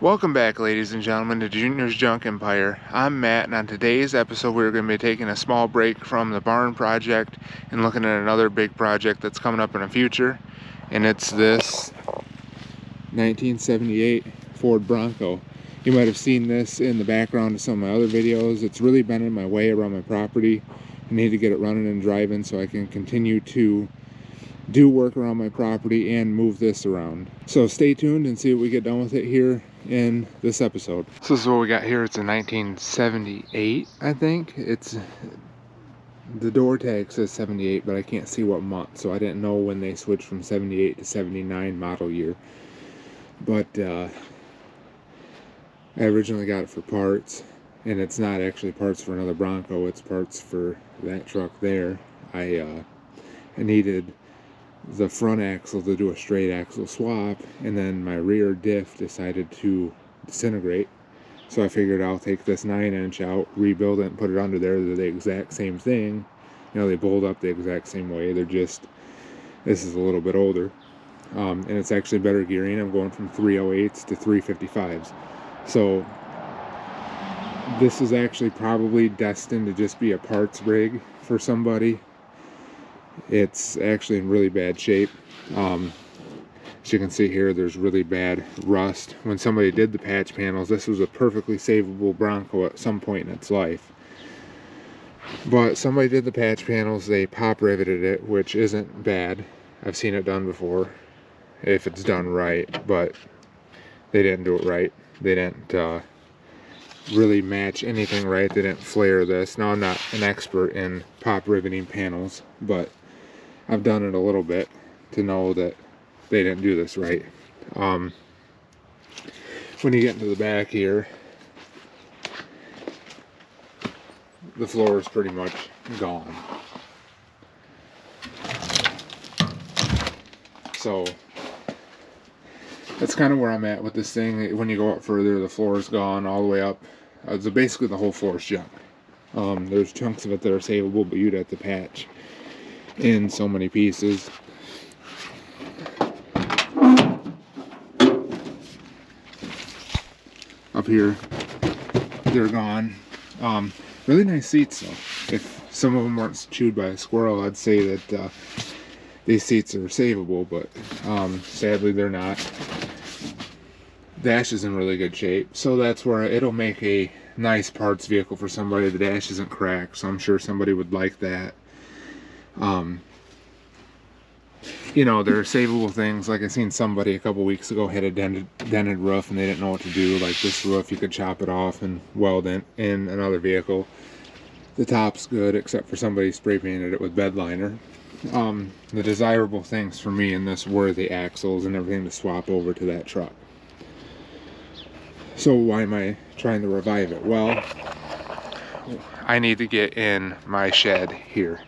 Welcome back, ladies and gentlemen, to Junior's Junk Empire. I'm Matt, and on today's episode we're going to be taking a small break from the barn project and looking at another big project that's coming up in the future, and it's this 1978 Ford Bronco. You might have seen this in the background of some of my other videos. It's really been in my way around my property. I need to get it running and driving so I can continue to do work around my property and move this around. So stay tuned and see what we get done with it here in this episode. So this is what we got here. It's a 1978, I think. It's the door tag says 78, but I can't see what month, so I didn't know when they switched from 78 to 79 model year. But I originally got it for parts, and it's not actually parts for another Bronco, it's parts for that truck there. I needed the front axle to do a straight axle swap, and then my rear diff decided to disintegrate, so I figured I'll take this 9-inch out, rebuild it, and put it under there. They're the exact same thing, you know, they bolt up the exact same way. They're just, this is a little bit older, and it's actually better gearing. I'm going from 308s to 355s, so this is actually probably destined to just be a parts rig for somebody. It's actually in really bad shape. As you can see here, there's really bad rust. When somebody did the patch panels, this was a perfectly savable Bronco at some point in its life. But somebody did the patch panels, they pop riveted it, which isn't bad. I've seen it done before, if it's done right, but they didn't do it right. They didn't really match anything right. They didn't flare this. Now, I'm not an expert in pop riveting panels, but I've done it a little bit to know that they didn't do this right. When you get into the back here, the floor is pretty much gone. So that's kind of where I'm at with this thing. When you go up further, the floor is gone all the way up. So basically the whole floor is junk. There's chunks of it that are savable, but you'd have to patch in so many pieces. Up here, they're gone. Really nice seats though. If some of them weren't chewed by a squirrel, I'd say that these seats are savable, but sadly they're not. The dash is in really good shape, so that's where it'll make a nice parts vehicle for somebody. The dash isn't cracked, so I'm sure somebody would like that. You know, there are savable things. Like I seen somebody a couple weeks ago had a dented roof and they didn't know what to do. Like this roof, you could chop it off and weld it in another vehicle. The top's good, except for somebody spray painted it with bed liner. The desirable things for me in this were the axles and everything to swap over to that truck. So why am I trying to revive it? Well, I need to get in my shed here,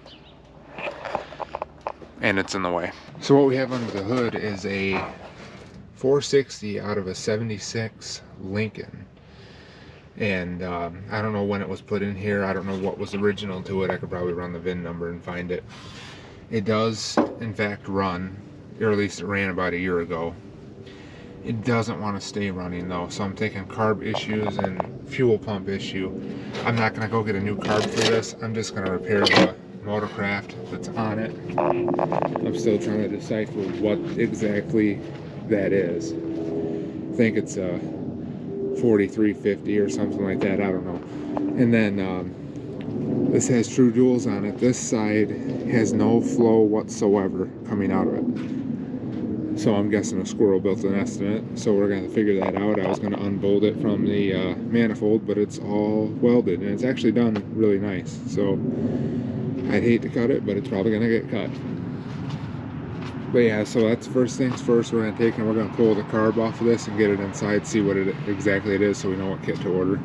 and it's in the way. So what we have under the hood is a 460 out of a 76 Lincoln, and I don't know when it was put in here. I don't know what was original to it. I could probably run the VIN number and find it. It does in fact run, or at least it ran about a year ago. It doesn't want to stay running though, so I'm taking carb issues and fuel pump issue. I'm not going to go get a new carb for this. I'm just going to repair the motorcraft that's on it. I'm still trying to decipher what exactly that is. I think it's a 4350 or something like that. I don't know. And then this has true duals on it. This side has no flow whatsoever coming out of it. So I'm guessing a squirrel built a nest in it. So we're going to figure that out. I was going to unbolt it from the manifold, but it's all welded and it's actually done really nice. So I'd hate to cut it, but it's probably going to get cut. But yeah, so that's first things first. We're going to take and we're going to pull the carb off of this and get it inside, see what exactly it is, so we know what kit to order.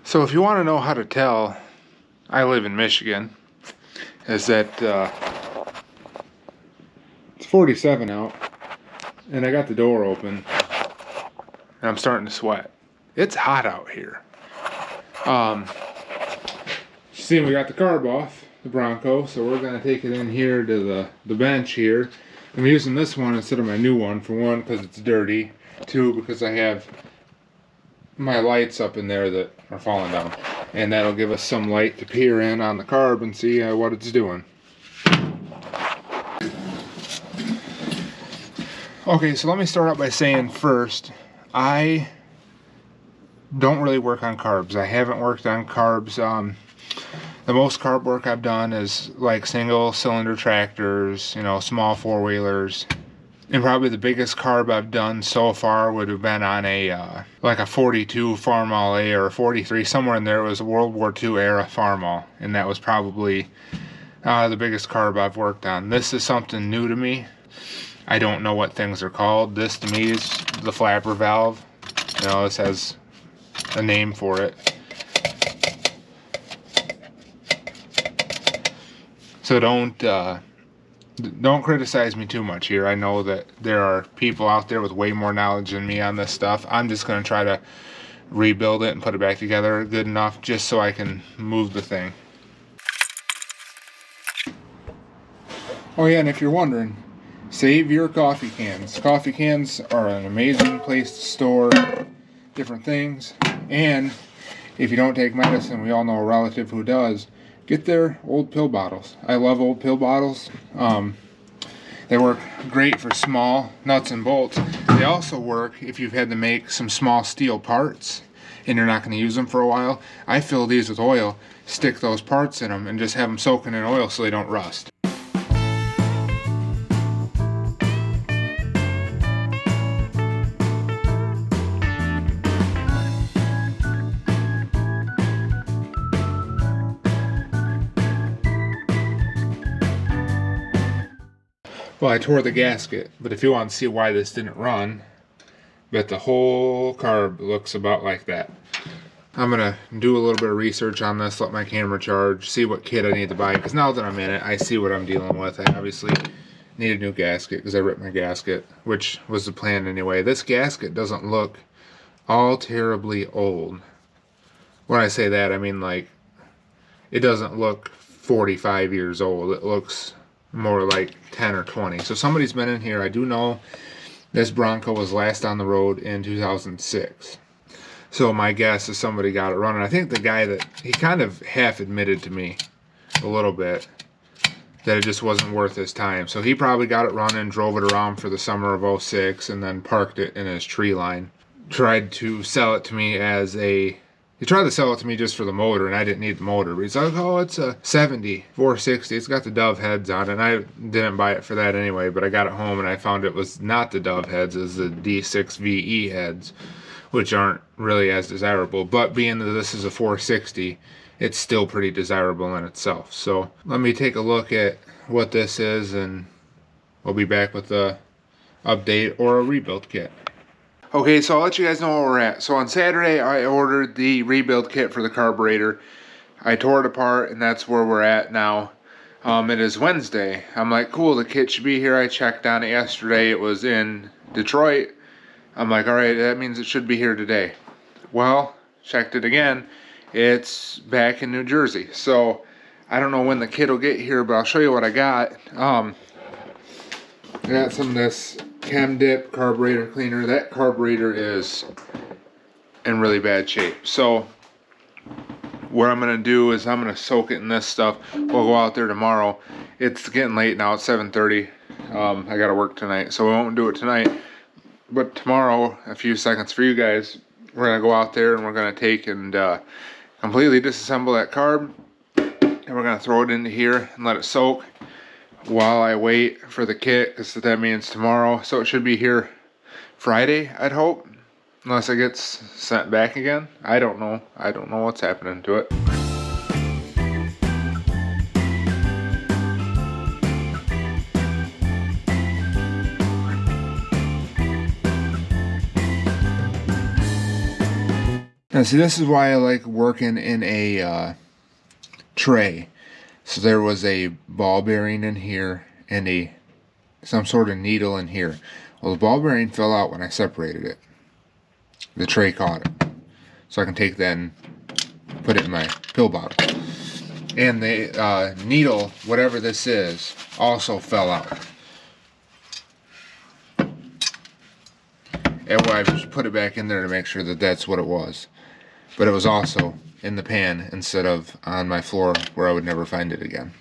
So if you want to know how to tell, I live in Michigan, is that it's 47 out, and I got the door open, and I'm starting to sweat. It's hot out here. See, we got the carb off the Bronco, so we're gonna take it in here to the bench here. I'm using this one instead of my new one, for one, because it's dirty. Two, because I have my lights up in there that are falling down, and that'll give us some light to peer in on the carb and see what it's doing. Okay, so let me start out by saying first, I don't really work on carbs. I haven't worked on carbs. The most carb work I've done is like single cylinder tractors, you know, small four-wheelers. And probably the biggest carb I've done so far would have been on a like a 42 Farmall A or a 43, somewhere in there. It was a World War II era Farmall, and that was probably the biggest carb I've worked on. This is something new to me. I don't know what things are called. This to me is the flapper valve. You know, this has a name for it. So don't criticize me too much here. I know that there are people out there with way more knowledge than me on this stuff. I'm just going to try to rebuild it and put it back together good enough just so I can move the thing. Oh yeah, and if you're wondering, save your coffee cans. Coffee cans are an amazing place to store different things. And if you don't take medicine, we all know a relative who does, get their old pill bottles. I love old pill bottles. They work great for small nuts and bolts. They also work if you've had to make some small steel parts and you're not going to use them for a while. I fill these with oil, stick those parts in them, and just have them soaking in oil so they don't rust. Well, I tore the gasket, but if you want to see why this didn't run, bet the whole carb looks about like that. I'm going to do a little bit of research on this, let my camera charge, see what kit I need to buy, because now that I'm in it, I see what I'm dealing with. I obviously need a new gasket because I ripped my gasket, which was the plan anyway. This gasket doesn't look all terribly old. When I say that, I mean like, it doesn't look 45 years old. It looks more like 10 or 20. So somebody's been in here. I do know this Bronco was last on the road in 2006. So my guess is somebody got it running. I think the guy that, he kind of half admitted to me a little bit that it just wasn't worth his time. So he probably got it running, drove it around for the summer of 06, and then parked it in his tree line. Tried to sell it to me as a, he tried to sell it to me just for the motor, and I didn't need the motor. But he's like, oh, it's a 70, 460. It's got the dove heads on it. And I didn't buy it for that anyway, but I got it home, and I found it was not the dove heads. It was the D6VE heads, which aren't really as desirable. But being that this is a 460, it's still pretty desirable in itself. So let me take a look at what this is, and we'll be back with a update or a rebuild kit. Okay, so I'll let you guys know where we're at. So on Saturday, I ordered the rebuild kit for the carburetor. I tore it apart, and that's where we're at now. It is Wednesday. I'm like, cool, the kit should be here. I checked on it yesterday. It was in Detroit. I'm like, all right, that means it should be here today. Well, checked it again. It's back in New Jersey. So I don't know when the kit will get here, but I'll show you what I got. I got some of this Chem Dip carburetor cleaner. That carburetor is in really bad shape. So what I'm going to do is I'm going to soak it in this stuff. We'll go out there tomorrow. It's getting late now. It's 7:30. I got to work tonight, so we won't do it tonight. But tomorrow, a few seconds for you guys, we're going to go out there and we're going to take and completely disassemble that carb. And we're going to throw it into here and let it soak while I wait for the kit, because that means tomorrow. So it should be here Friday, I'd hope, unless it gets sent back again. I don't know what's happening to it. Now see, this is why I like working in a tray. So there was a ball bearing in here and some sort of needle in here. Well, the ball bearing fell out when I separated it. The tray caught it. So I can take that and put it in my pill bottle. And the needle, whatever this is, also fell out. And I just put it back in there to make sure that that's what it was. But it was also in the pan instead of on my floor where I would never find it again.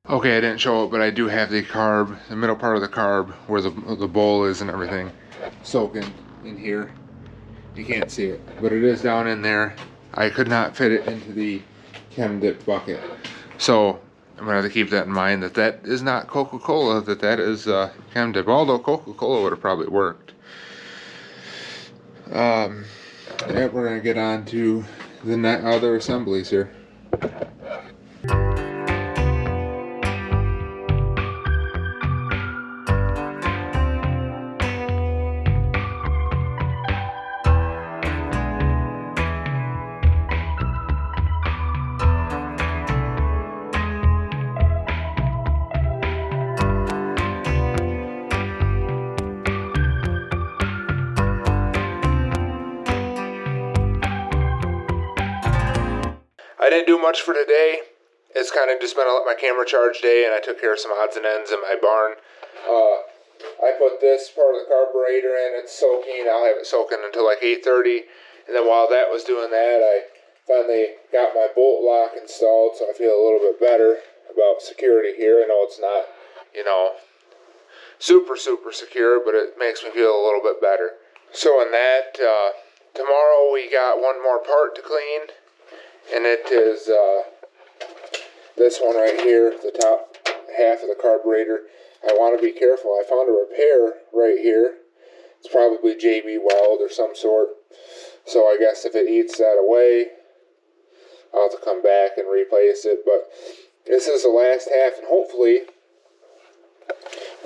Okay, I didn't show it, but I do have the carb, the middle part of the carb, where the bowl is and everything, soaking in here. You can't see it, but it is down in there. I could not fit it into the chem dip bucket. So, I'm going to have to keep that in mind, that is not Coca-Cola, that is chem dip, although Coca-Cola would have probably worked. Yeah, we're going to get on to the other assemblies here. I didn't do much for today. It's kind of just been a let my camera charge day, and I took care of some odds and ends in my barn. I put this part of the carburetor in. It's soaking. I'll have it soaking until like 8:30. And then while that was doing that, I finally got my bolt lock installed, so I feel a little bit better about security here. I know it's not, super secure, but it makes me feel a little bit better. So in that, tomorrow we got one more part to clean. And it is this one right here, the top half of the carburetor. I want to be careful. I found a repair right here. It's probably JB Weld or some sort. So I guess if it eats that away, I'll have to come back and replace it. But this is the last half, and hopefully,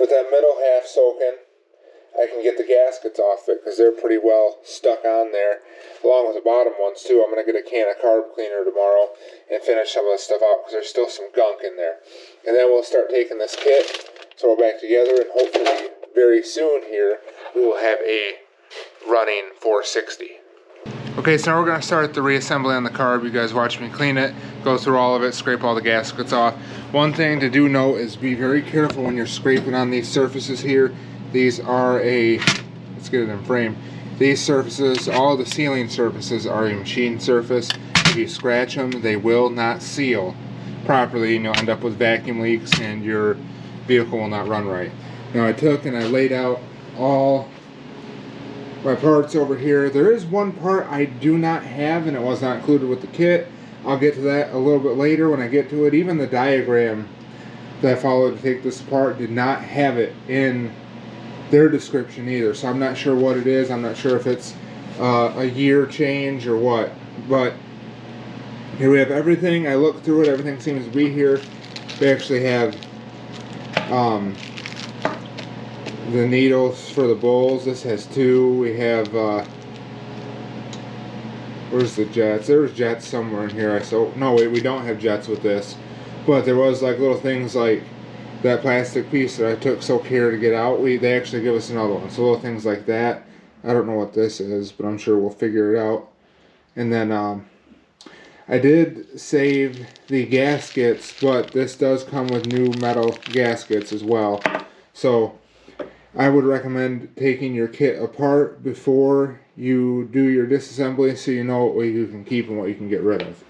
with that middle half soaking, I can get the gaskets off it, because they're pretty well stuck on there, along with the bottom ones too. I'm going to get a can of carb cleaner tomorrow and finish some of this stuff out, because there's still some gunk in there. And then we'll start taking this kit, throw it back together, and hopefully very soon here we will have a running 460. Okay, so now we're going to start the reassembly on the carb. You guys watch me clean it, go through all of it, scrape all the gaskets off. One thing to do note is be very careful when you're scraping on these surfaces here. These are let's get it in frame. These surfaces, all the sealing surfaces are a machine surface. If you scratch them, they will not seal properly, and you'll end up with vacuum leaks and your vehicle will not run right. Now I took and I laid out all my parts over here. There is one part I do not have, and it was not included with the kit. I'll get to that a little bit later when I get to it. Even the diagram that I followed to take this apart did not have it in their description either, so I'm not sure what it is. I'm not sure if it's a year change or what, but here we have everything. I looked through it, everything seems to be here. We actually have the needles for the bowls. This has two. We have where's the jets? There's jets somewhere in here. No wait, we don't have jets with this, but there was like little things like that plastic piece that I took so care to get out. They actually give us another one, so little things like that. I don't know what this is, but I'm sure we'll figure it out. And then I did save the gaskets, but this does come with new metal gaskets as well. So I would recommend taking your kit apart before you do your disassembly, so you know what you can keep and what you can get rid of.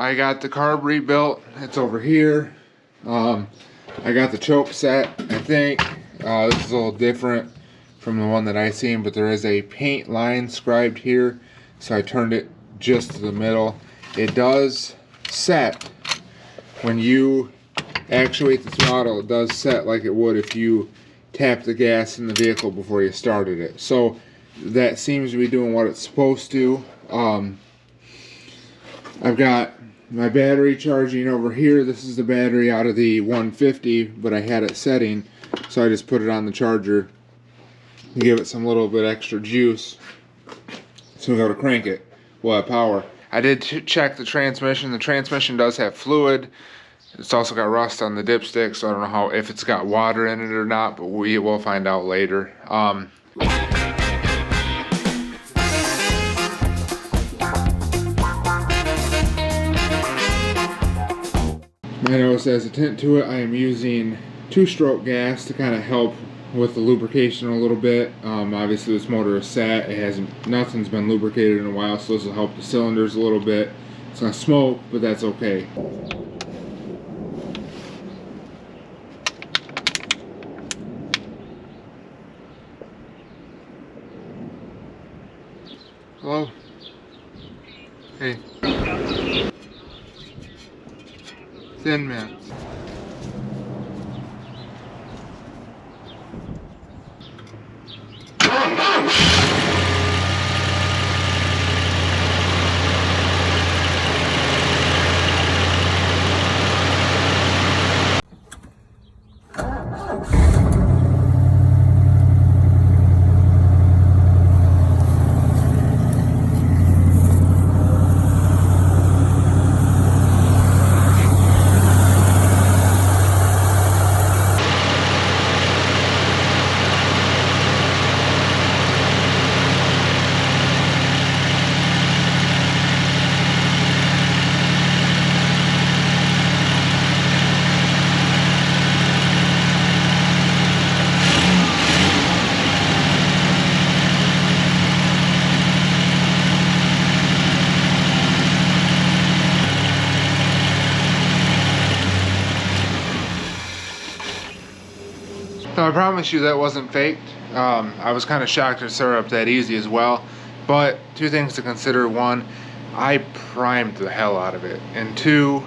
I got the carb rebuilt. It's over here. I got the choke set, I think. This is a little different from the one that I seen, but there is a paint line scribed here, so I turned it just to the middle. It does set when you actuate the throttle. It does set like it would if you tap the gas in the vehicle before you started it. So that seems to be doing what it's supposed to. I've got my battery charging over here. This is the battery out of the 150, but I had it setting, so I just put it on the charger to give it some little bit extra juice. So we go to crank it, we'll have power. I did check the transmission. The transmission does have fluid. It's also got rust on the dipstick, so I don't know if it's got water in it or not, but we will find out later. I noticed as a tint to it, I am using 2-stroke gas to kind of help with the lubrication a little bit. Obviously this motor is sat, nothing's been lubricated in a while, so this will help the cylinders a little bit. It's gonna smoke, but that's okay. Hello? Hey. Thin mints. No, I promise you that wasn't faked. I was kind of shocked it started up that easy as well. But two things to consider. One, I primed the hell out of it. And two,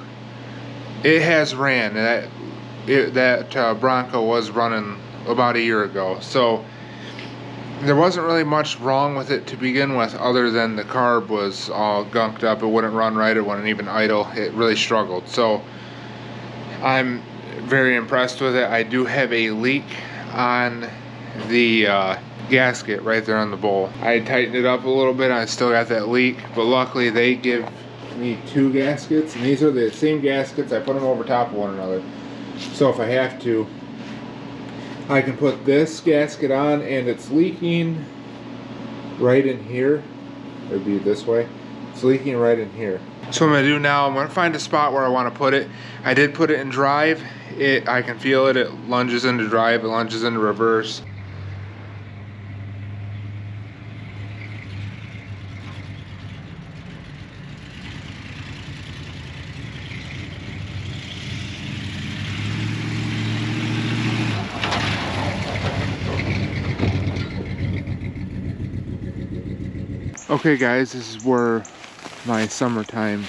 it has ran. That Bronco was running about a year ago. So there wasn't really much wrong with it to begin with, other than the carb was all gunked up. It wouldn't run right. It wouldn't even idle. It really struggled. So I'm very impressed with it. I do have a leak on the gasket right there on the bowl. I tightened it up a little bit. I still got that leak, but luckily they give me 2 gaskets, and these are the same gaskets. I put them over top of one another, so if I have to, I can put this gasket on, and it's leaking right in here. It would be this way. It's leaking right in here. So what I'm going to do now, I'm going to find a spot where I want to put it. I did put it in drive. I can feel it. It lunges into drive. It lunges into reverse. Okay guys, this is where my summertime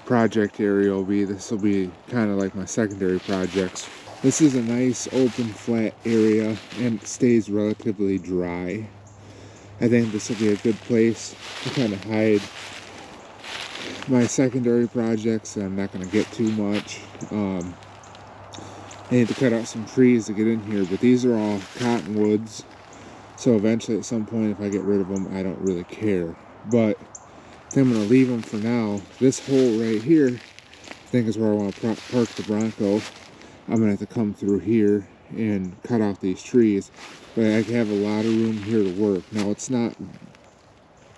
project area will be. This will be kind of like my secondary projects. This is a nice open flat area and it stays relatively dry. I think this will be a good place to kind of hide my secondary projects, and I'm not going to get too much. I need to cut out some trees to get in here, but these are all cottonwoods, so eventually at some point if I get rid of them, I don't really care. But I think I'm going to leave them for now. This hole right here, I think is where I want to park the Bronco. I'm going to have to come through here and cut out these trees, but I have a lot of room here to work. Now it's not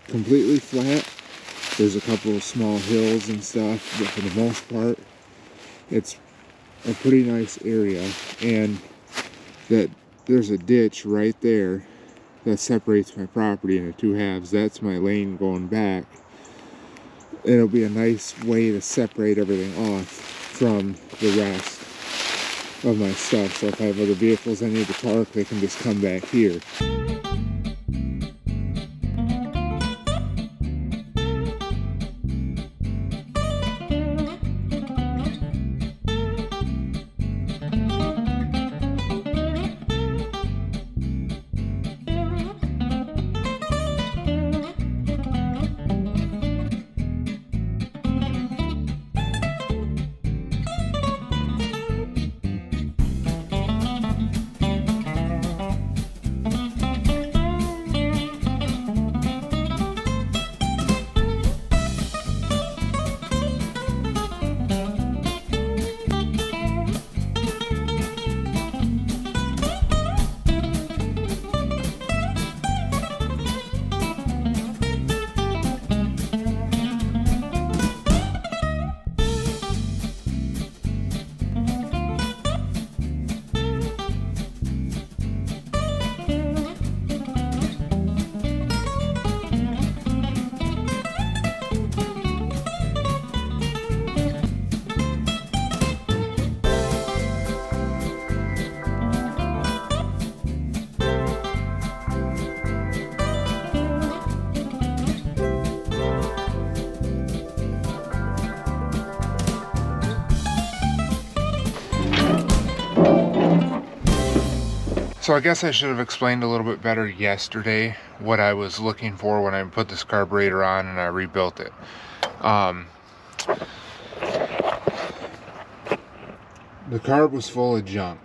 completely flat. There's a couple of small hills and stuff, but for the most part, it's a pretty nice area. And that there's a ditch right there that separates my property into 2 halves. That's my lane going back. it'll be a nice way to separate everything off from the rest of my stuff. So if I have other vehicles I need to park, they can just come back here. So I guess I should have explained a little bit better yesterday what I was looking for when I put this carburetor on and I rebuilt it. The carb was full of junk,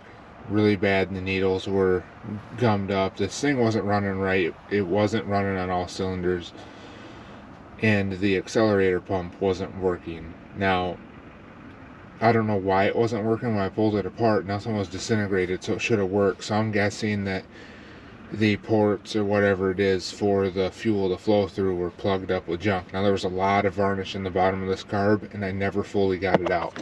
really bad, and the needles were gummed up. This thing wasn't running right. It wasn't running on all cylinders, and the accelerator pump wasn't working. Now, I don't know why it wasn't working when I pulled it apart. Nothing was disintegrated, so it should have worked. So I'm guessing that the ports or whatever it is for the fuel to flow through were plugged up with junk. Now, there was a lot of varnish in the bottom of this carb, and I never fully got it out.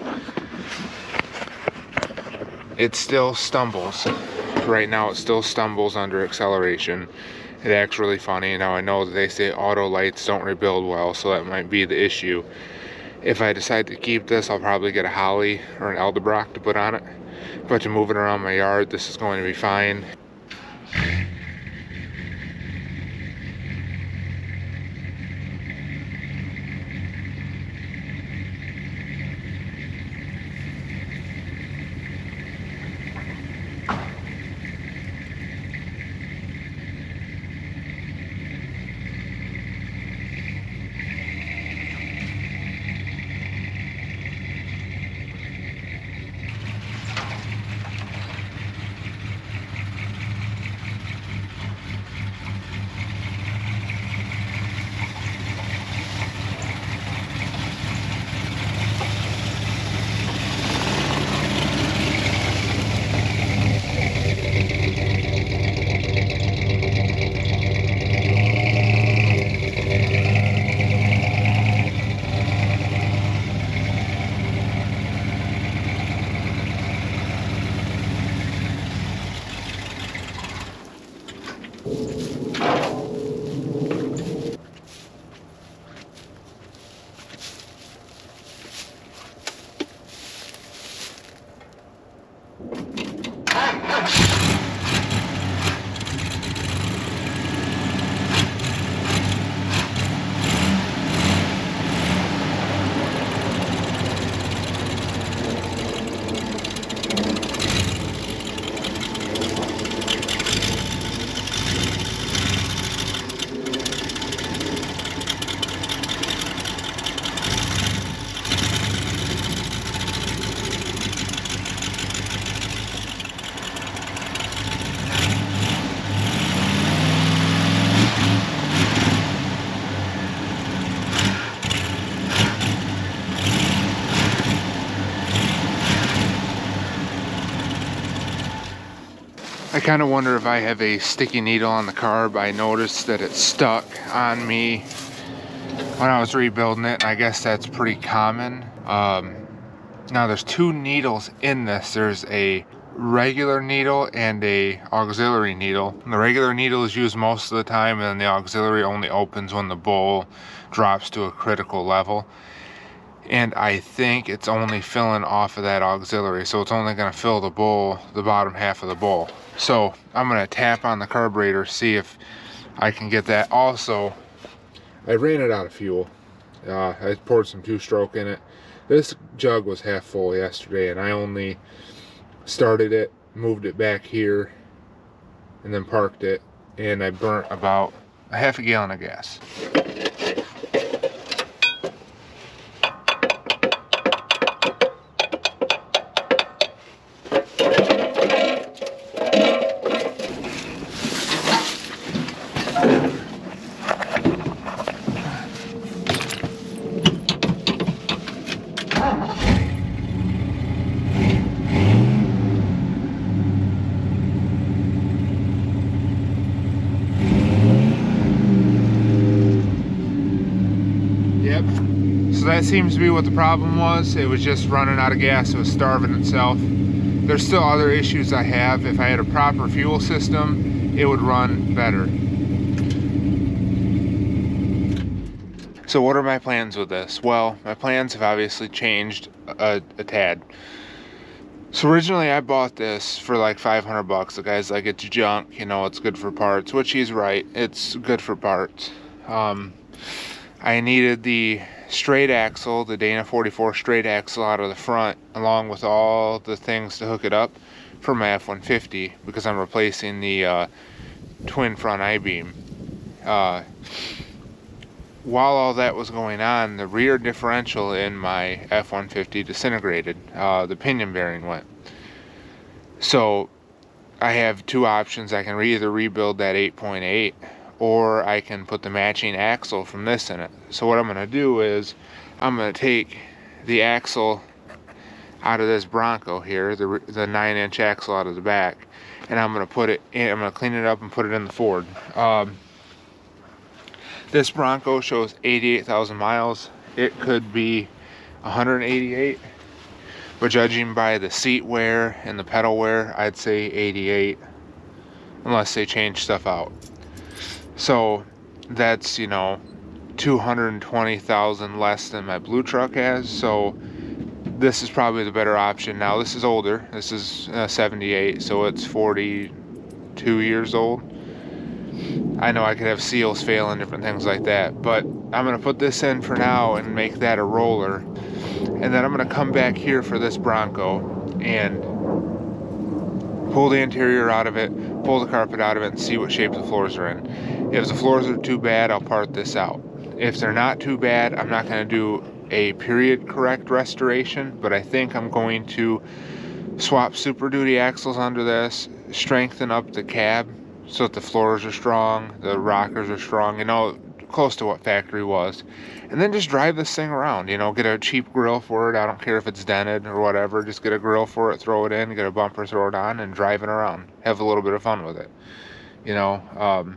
It still stumbles. Right now, it still stumbles under acceleration. It acts really funny. Now, I know that they say auto lights don't rebuild well, so that might be the issue. If I decide to keep this, I'll probably get a Holly or an Eldebrock to put on it. But to move it around my yard, this is going to be fine. I kind of wonder if I have a sticky needle on the carb. I noticed that it stuck on me when I was rebuilding it, and I guess that's pretty common. Now there's two needles in this. There's a regular needle and a auxiliary needle. The regular needle is used most of the time, and the auxiliary only opens when the bowl drops to a critical level. And I think it's only filling off of that auxiliary, so it's only going to fill the bowl, the bottom half of the bowl. So I'm going to tap on the carburetor, see if I can get that. Also, I ran it out of fuel. I poured some 2-stroke in it. This jug was half full yesterday, and I only started it, moved it back here, and then parked it, and I burnt about a half a gallon of gas. So that seems to be what the problem was. It was just running out of gas. It was starving itself. There's still other issues I have. If I had a proper fuel system, it would run better. So what are my plans with this? Well, my plans have obviously changed a tad. So originally I bought this for like 500 bucks. The guy's like, it's junk, you know, it's good for parts, which he's right. It's good for parts. I needed the straight axle, the Dana 44 straight axle out of the front, along with all the things to hook it up for my F-150, because I'm replacing the twin front I-beam. While all that was going on, the rear differential in my F-150 disintegrated. The pinion bearing went. So I have two options. I can either rebuild that 8.8, or I can put the matching axle from this in it. So what I'm going to do is I'm going to take the axle out of this Bronco here, the 9-inch axle out of the back, and I'm going to put it in, I'm going to clean it up and put it in the Ford. This Bronco shows 88,000 miles. It could be 188, but judging by the seat wear and the pedal wear, I'd say 88, unless they change stuff out. So that's, you know, 220,000 less than my blue truck has. So this is probably the better option. Now this is older. This is 78, so it's 42 years old. I know I could have seals fail and different things like that, but I'm going to put this in for now and make that a roller. And then I'm going to come back here for this Bronco and pull the interior out of it, pull the carpet out of it, and see what shape the floors are in. If the floors are too bad, I'll part this out. If they're not too bad, I'm not going to do a period correct restoration, but I think I'm going to swap Super Duty axles under this, strengthen up the cab so that the floors are strong, the rockers are strong, you know, close to what factory was, and then just drive this thing around, you know, get a cheap grill for it. I don't care if it's dented or whatever, just get a grill for it, throw it in, get a bumper, throw it on, and drive it around, have a little bit of fun with it, you know.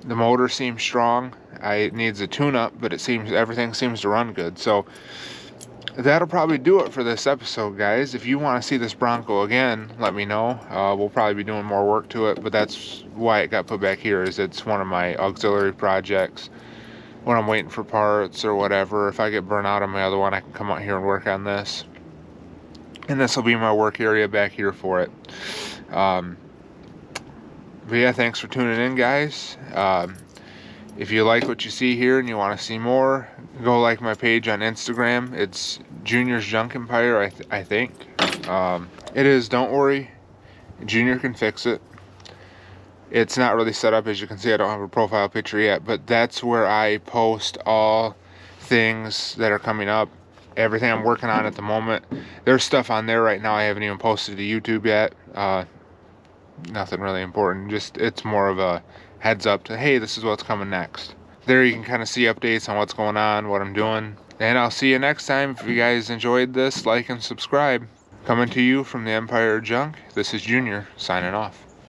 The motor seems strong. It needs a tune-up, but it seems everything seems to run good. So that'll probably do it for this episode, guys. If you want to see this Bronco again, let me know. We'll probably be doing more work to it, but that's why it got put back here, is it's one of my auxiliary projects. When I'm waiting for parts or whatever, if I get burnt out on my other one, I can come out here and work on this. And this will be my work area back here for it. But yeah, thanks for tuning in, guys. If you like what you see here and you want to see more, go like my page on Instagram. It's Junior's Junk Empire, I think. It is, don't worry. Junior can fix it. It's not really set up, as you can see. I don't have a profile picture yet, but that's where I post all things that are coming up, everything I'm working on at the moment. There's stuff on there right now I haven't even posted to YouTube yet. Nothing really important, just it's more of a heads up to, hey, this is what's coming next. There you can kind of see updates on what's going on, what I'm doing, and I'll see you next time. If you guys enjoyed this, like and subscribe. Coming to you from the Empire of Junk, this is Junior signing off.